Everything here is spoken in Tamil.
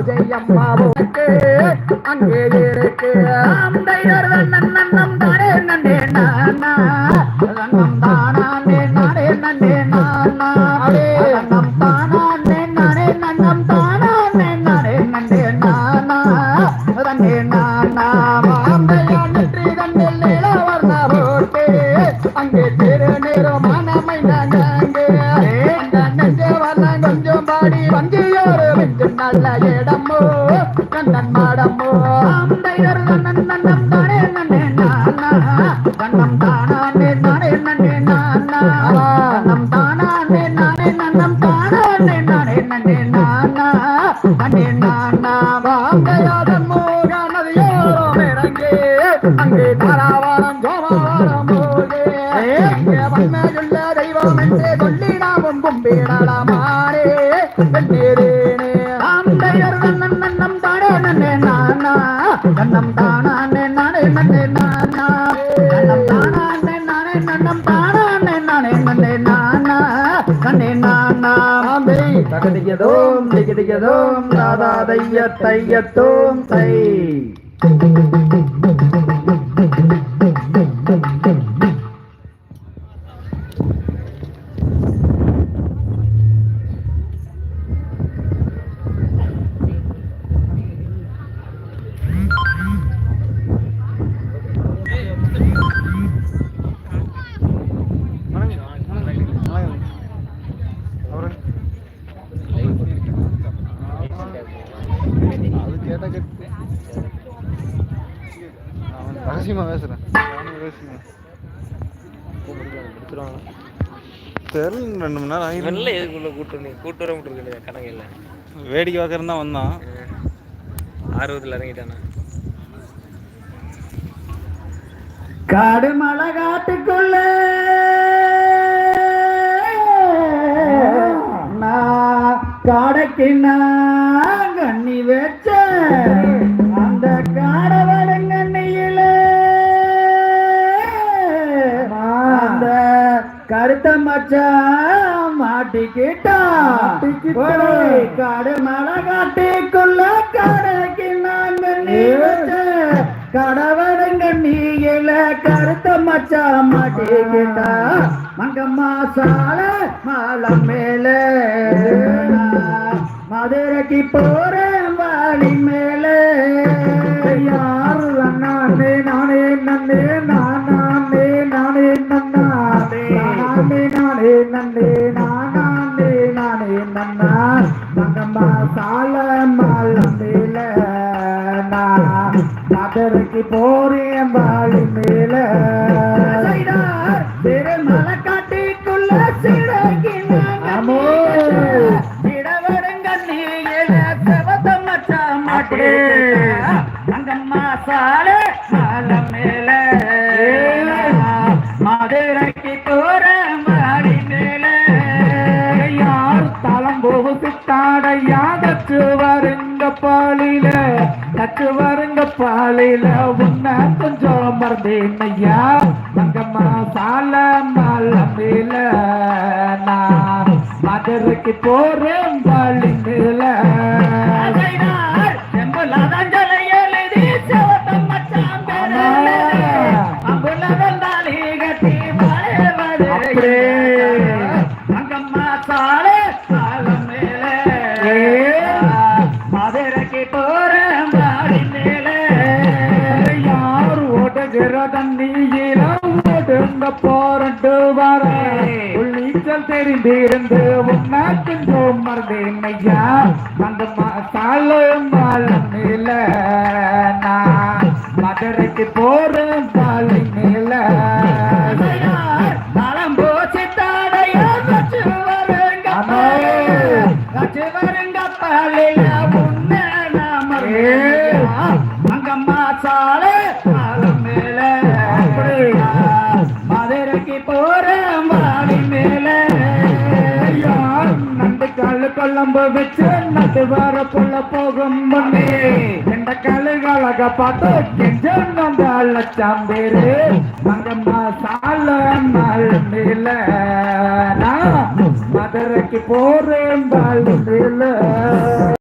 பூஜை அம்மாவுக்கு அங்கே இருக்கு அம்பையர் நன்னம் தானே நன்னே நானா நன்னம் தானே நானே நன்னே நானா நன்னம் தானே நானே நன்னம் தானே நானே நன்னே நானா நன்னே நானா அம்பையர் நன்றி தன்னில் நிலவர்ண போட்டு அங்கே திருநீரமானமை நாங்கே நெஞ்சு வரல கொஞ்சம் பாடி வங்கியோரு வெஞ்சு நல்ல இடமோ கண்ணன் மாடமோ அம்பையர் நன்னம் தானே நன்னே நானா நன்னம் தானே நானே நன்னே நானா நன்னம் தானே நானே நன்னம் தானே நானே நன்னே நானா நன்னே நானா வாங்கையாதன் மோக நதியோரம் இறங்கி அங்கே தாராவாரம் ஜோமாவாரம் போகே வன்மையுள்ள தெய்வம் என்றே சொல்லி நாமும் கும்பிடலாமாரே வெண்ணீரேனே அம்பையர் நன்னம் தானே நன்னே நானா நன்னம் தானே நானே நன்னே நானா நன்னம் தானே நானே நன்னம் தானே நானே நன்னே நானா நன்னே நானா அம்பை தகதியதோம் திகதியதோம் ராதா தையத்தோம் தை ரகசியமா பேசுறேன் தெரியல 2 மணி நேரம் ஆகி எதுக்குள்ள கூட்டு வர விட்டுருக்கு கணக்கு இல்லை வேடிக்கை பார்க்கறது தான் வந்தான் ஆர்வத்தில் இறங்கிட்டானா காடு மலை காட்டுக்குள்ள நான் காடைக்கு நான் கண்ணி வச்ச அந்த காடவரங்கண்ணியில அந்த கருத்த மச்சான் மாட்டிக்கிட்டா காடு மலை காட்டுக்குள்ள காடைக்கு நான் கண்ணி வச்ச கடவரங்கண்ணியில கருத்த மச்சா மாட்டிக்கிட்டா மங்கம்மா சால மாலம் மேல மதுரைக்கு போறேன் வாடி மேல யாரு நானே நானே நன்னே நானே நானே நன்னானே நானே நானே நன்னே நானே நானே நன்னா மங்கம்மா சால மாலம் மேல மதுரைக்கு போறேன் வாழி மேல திருமலை காட்டிக்குள்ள சிடகினோ சிடவரங்கண்ணியில செவத்த மச்சா மாட்டே அங்கம்மா சால மால மேல மதுரைக்கு போறேன் வாழி மேல யார் தளம் போகுத்தாடையா கற்று வருங்க பாலில கற்று வருங்க பாலில உன்ன கொஞ்சம் மறந்தேன் ஐயா அங்கம்மா சால மால மேல நான் மதுரைக்கு போறேன் பாலி மேல அங்கம்மா சால மால மேல மதுரைக்கு போறேன் வாடி மேல யார் ஓடுகிற தண்ணியில ஓடுங்க போறண்டு வர நீச்சல் தெரிந்திருந்து உன்ன கொஞ்சம் மறந்தேன் ஐயா அங்கம்மா சால மால மேல நான் மதுரைக்கு போறேன் வாழி மேல நலம் போச்சு தாடையா கச்சு வருங்க பாலில உன்ன நாம அங்கம்மா சால மால மேல மதுரைக்கு போறேன் வாடி மேல யார் நண்டு காலு கொள்ளம்பு வச்சு நட்டு வர கொள்ள போகும் பண்ணி எந்த கழுகழக பார்த்து கெஞ்சம் நம்ம லட்சம் பேரு அங்கம்மா சால மால மேல மதுரைக்கு போறேன் வாழி மேல